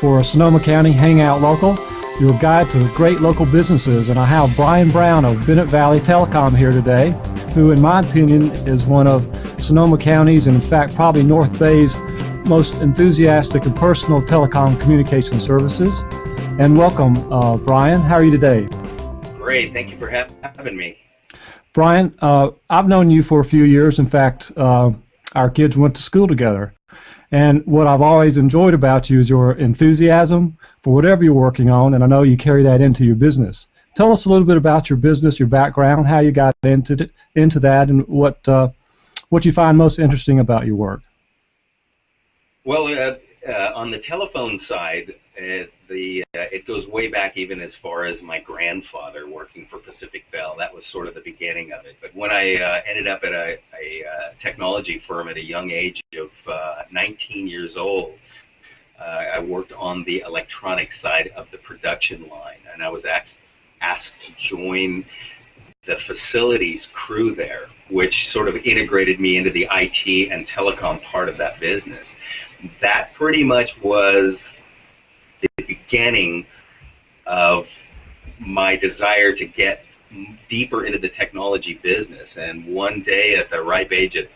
for Sonoma County Hangout Local, your guide to great local businesses. And I have Brian Brown of Bennett Valley Telecom here today, who in my opinion is one of Sonoma County's, and in fact probably North Bay's, most enthusiastic and personal telecom communication services. And welcome, Brian. How are you today? Great. Thank you for having me. Brian, I've known you for a few years. In fact, our kids went to school together. And what I've always enjoyed about you is your enthusiasm for whatever you're working on, and I know you carry that into your business. Tell us a little bit about your business, your background, how you got into that, and what you find most interesting about your work. Well, on the telephone side, it goes way back, even as far as my grandfather working for Pacific Bell. That was sort of the beginning of it. But when I ended up at a technology firm at a young age of 19 years old, I worked on the electronic side of the production line, and I was asked to join the facilities crew there, which sort of integrated me into the IT and telecom part of that business. That pretty much was the beginning of my desire to get deeper into the technology business. And one day at the ripe age of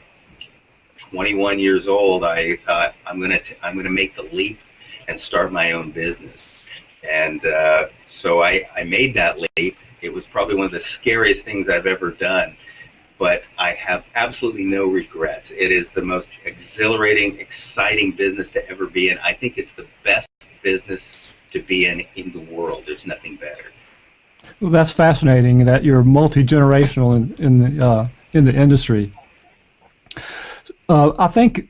21 years old, I thought, I'm gonna make the leap and start my own business. And so I made that leap. It was probably one of the scariest things I've ever done, but I have absolutely no regrets. It is the most exhilarating, exciting business to ever be in. I think it's the best business to be in the world. There's nothing better. Well, that's fascinating that you're multi-generational in the industry. I think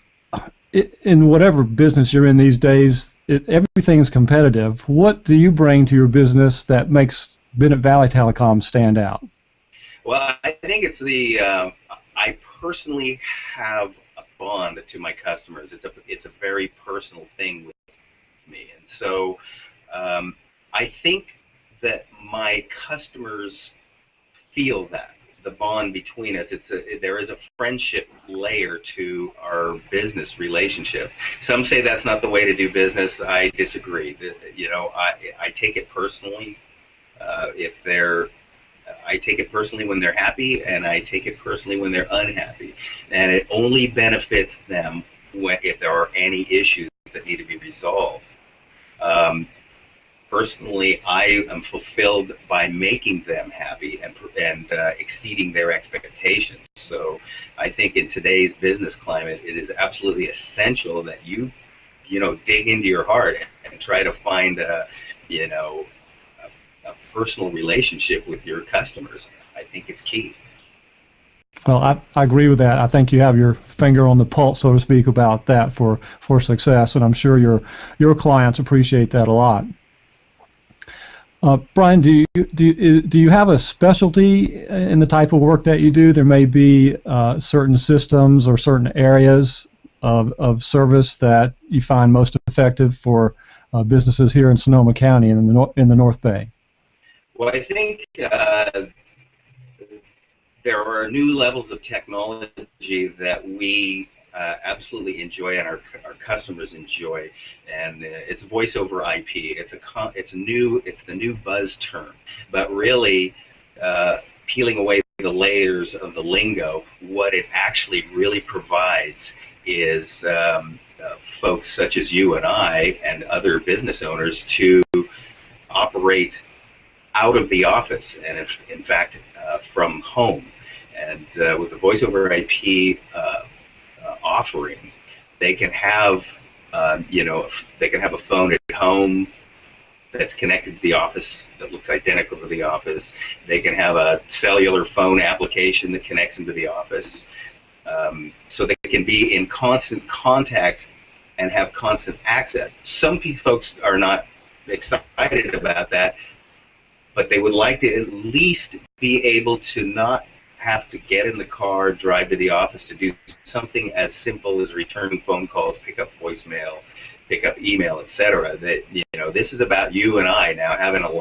in whatever business you're in these days, everything's competitive. What do you bring to your business that makes Bennett Valley Telecom stand out? Well, I think it's I personally have a bond to my customers. It's a very personal thing with me, and so I think that my customers feel that the bond between us. There is a friendship layer to our business relationship. Some say that's not the way to do business. I disagree. I take it personally. I take it personally when they're happy, and I take it personally when they're unhappy. And it only benefits them if there are any issues that need to be resolved. Personally, I am fulfilled by making them happy and exceeding their expectations. So I think in today's business climate, it is absolutely essential that you dig into your heart and try to find a personal relationship with your customers. I think it's key. Well, I agree with that. I think you have your finger on the pulse, so to speak, about that for success, and I'm sure your clients appreciate that a lot. Brian, do you have a specialty in the type of work that you do? There may be certain systems or certain areas of service that you find most effective for businesses here in Sonoma County and in the North Bay. Well, I think there are new levels of technology that we absolutely enjoy and our customers enjoy, and it's voice over IP. It's the new buzz term, but really peeling away the layers of the lingo, what it actually really provides is folks such as you and I and other business owners to operate out of the office, and in fact from home. And with the voice over IP offering, they can have a phone at home that's connected to the office that looks identical to the office. They can have a cellular phone application that connects into the office, so they can be in constant contact and have constant access. Some folks are not excited about that, but they would like to at least be able to not have to get in the car, drive to the office to do something as simple as return phone calls, pick up voicemail, pick up email, etc. That this is about you and I now having our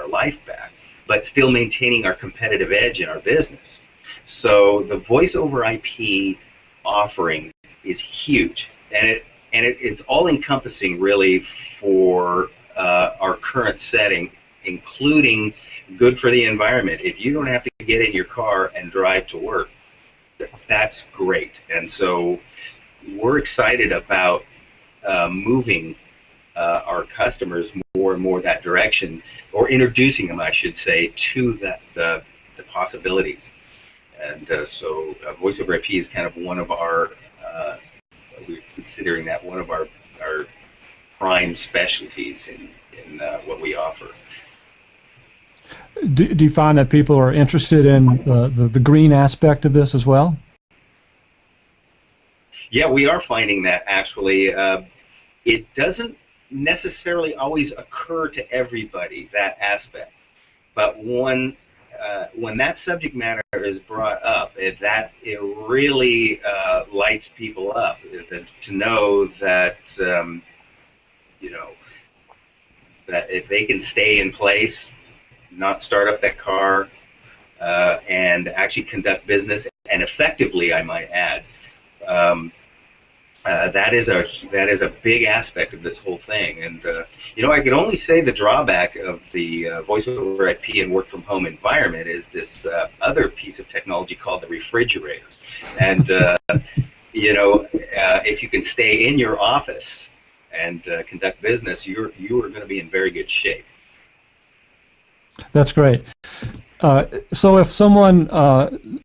life back, but still maintaining our competitive edge in our business. So the voice over IP offering is huge, and and it is all encompassing really for our current setting, including good for the environment. If you don't have to get in your car and drive to work, that's great. And so we're excited about moving our customers more and more that direction, or introducing them, I should say, to the possibilities. And so voice over IP is kind of one of our, we're considering that one of our prime specialties in what we offer. Do you find that people are interested in the green aspect of this as well? Yeah, we are finding that actually. It doesn't necessarily always occur to everybody, that aspect. But when that subject matter is brought up, it really lights people up to know that, you know, that if they can stay in place, not start up that car, and actually conduct business, and effectively, I might add, that is a big aspect of this whole thing. And you know, I can only say the drawback of the voice over IP and work from home environment is this other piece of technology called the refrigerator. And you know, if you can stay in your office and conduct business, you are going to be in very good shape. That's great. So if someone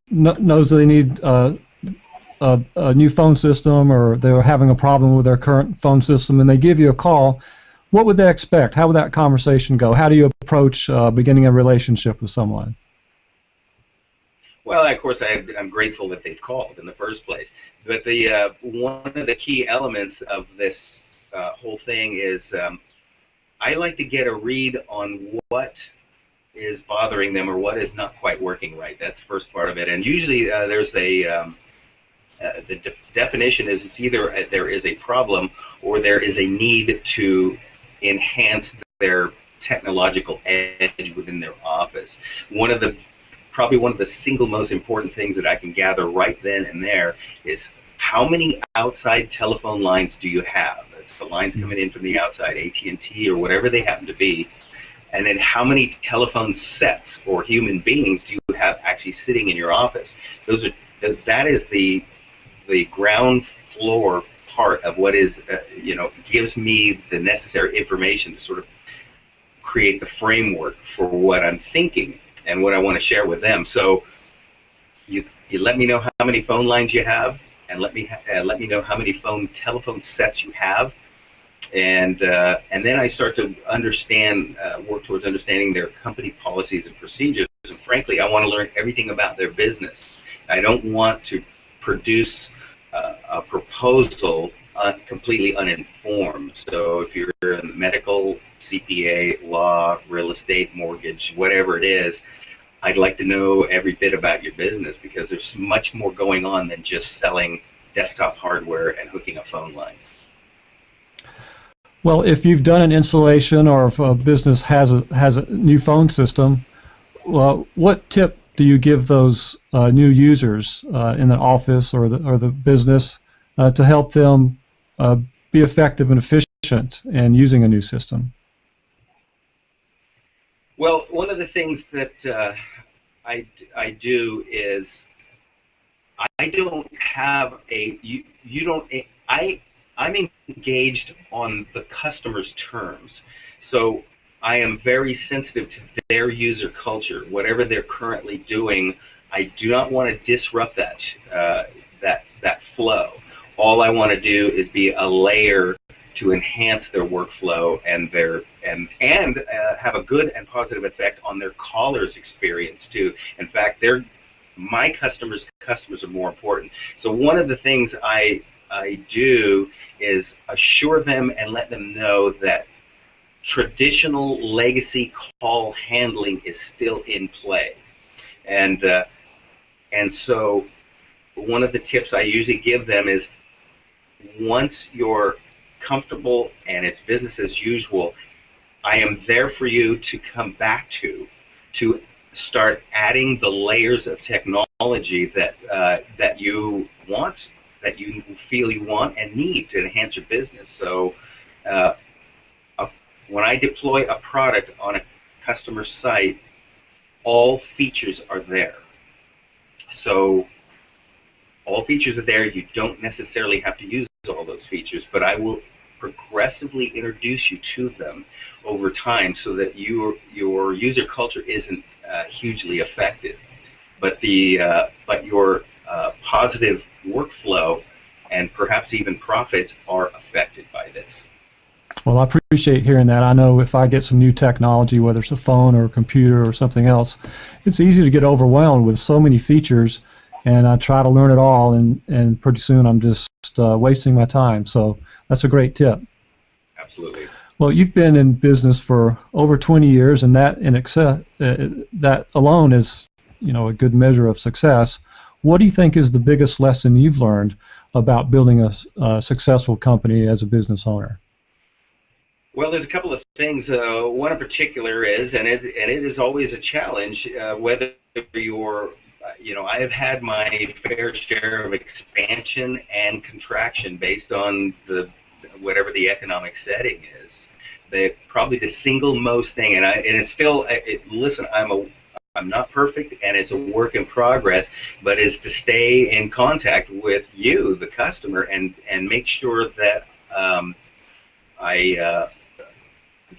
knows they need a new phone system, or they're having a problem with their current phone system, and they give you a call, what would they expect? How would that conversation go? How do you approach beginning a relationship with someone? Well, of course, I'm grateful that they've called in the first place. But the one of the key elements of this whole thing is I like to get a read on what is bothering them or what is not quite working right. That's the first part of it. And usually there's a the definition is it's either there is a problem or there is a need to enhance their technological edge within their office. Probably one of the single most important things that I can gather right then and there is how many outside telephone lines do you have? It's the lines coming in from the outside, AT&T or whatever they happen to be. And then how many telephone sets or human beings do you have actually sitting in your office? That is the ground floor part of what is, you know, gives me the necessary information to sort of create the framework for what I'm thinking and what I want to share with them. So you let me know how many phone lines you have, and let me know how many telephone sets you have, and then I start to understand, work towards understanding their company policies and procedures. And frankly, I want to learn everything about their business. I don't want to produce a proposal completely uninformed. So if you're in medical, CPA, law, real estate, mortgage, whatever it is, I'd like to know every bit about your business, because there's much more going on than just selling desktop hardware and hooking up phone lines. Well, if you've done an installation, or if a business has a new phone system, what tip do you give those new users in the office or the business to help them be effective and efficient in using a new system? Well, one of the things that I do is I don't have I'm engaged on the customer's terms. So I am very sensitive to their user culture. Whatever they're currently doing, I do not want to disrupt that flow. All I want to do is be a layer to enhance their workflow and have a good and positive effect on their callers' experience too. In fact, my customers' customers are more important. So one of the things I do is assure them and let them know that traditional legacy call handling is still in play. And so one of the tips I usually give them is, once you're comfortable and it's business as usual, I am there for you to come back to start adding the layers of technology that you want that you feel you want and need to enhance your business. So uh, when I deploy a product on a customer site, all features are there. So all features are there. You don't necessarily have to use all those features, but I will progressively introduce you to them over time so that your user culture isn't hugely affected. But your positive workflow and perhaps even profits are affected by this. Well, I appreciate hearing that. I know if I get some new technology, whether it's a phone or a computer or something else, it's easy to get overwhelmed with so many features, and I try to learn it all, and pretty soon I'm just wasting my time. So that's a great tip. Absolutely. Well, you've been in business for over 20 years, and that that alone is, a good measure of success. What do you think is the biggest lesson you've learned about building a successful company as a business owner? Well, there's a couple of things. One in particular is, and it is always a challenge, whether you're, I have had my fair share of expansion and contraction based on whatever the economic setting is. Probably the single most thing, and it's still, listen, I'm not perfect, and it's a work in progress, but is to stay in contact with you, the customer, and make sure that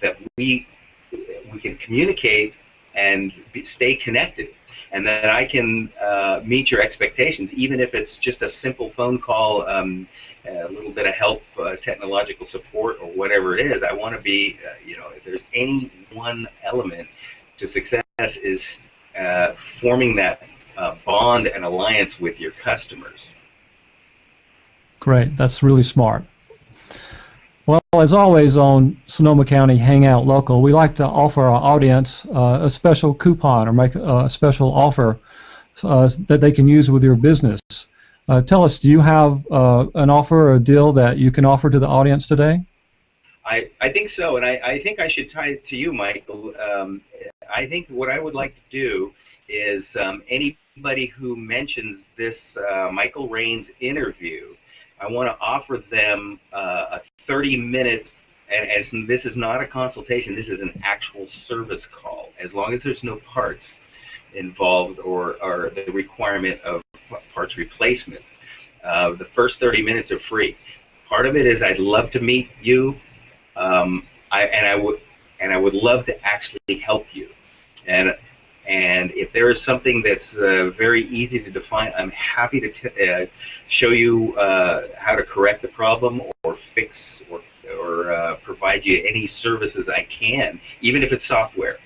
that we can communicate and stay connected, and that I can meet your expectations, even if it's just a simple phone call, a little bit of help, technological support, or whatever it is. I want to be, if there's any one element to success, is forming that bond and alliance with your customers. Great, that's really smart. Well, as always on Sonoma County Hangout Local, we like to offer our audience a special coupon or make a special offer that they can use with your business. Tell us, do you have an offer or a deal that you can offer to the audience today? I think so, and I think I should tie it to you, Michael. I think what I would like to do is anybody who mentions this Michael Reins interview, I want to offer them a 30-minute, and this is not a consultation, this is an actual service call, as long as there's no parts involved or the requirement of parts replacement. The first 30 minutes are free. Part of it is I'd love to meet you, and I would love to actually help you. And if there is something that's very easy to define, I'm happy to show you how to correct the problem or fix or provide you any services I can, even if it's software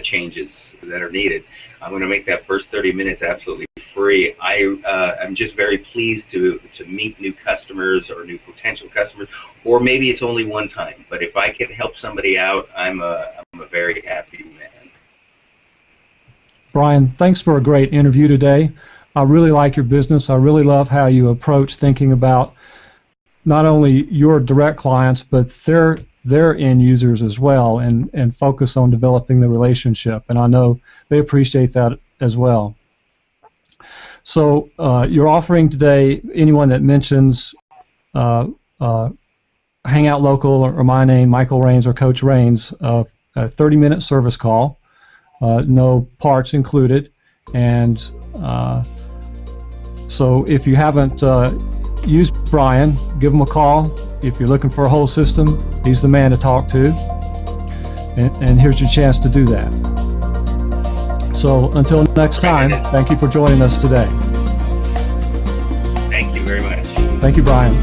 changes that are needed. I'm going to make that first 30 minutes absolutely free. I'm just very pleased to meet new customers or new potential customers, or maybe it's only one time. But if I can help somebody out, I'm a very happy man. Brian, thanks for a great interview today. I really like your business. I really love how you approach thinking about not only your direct clients, but their end users as well, and focus on developing the relationship. And I know they appreciate that as well. So you're offering today, anyone that mentions Hangout Local or my name, Michael Reins or Coach Reins, a 30-minute service call. No parts included, and so if you haven't used Brian, give him a call. If you're looking for a whole system, he's the man to talk to, and here's your chance to do that. So until next time, thank you for joining us today. Thank you very much. Thank you, Brian.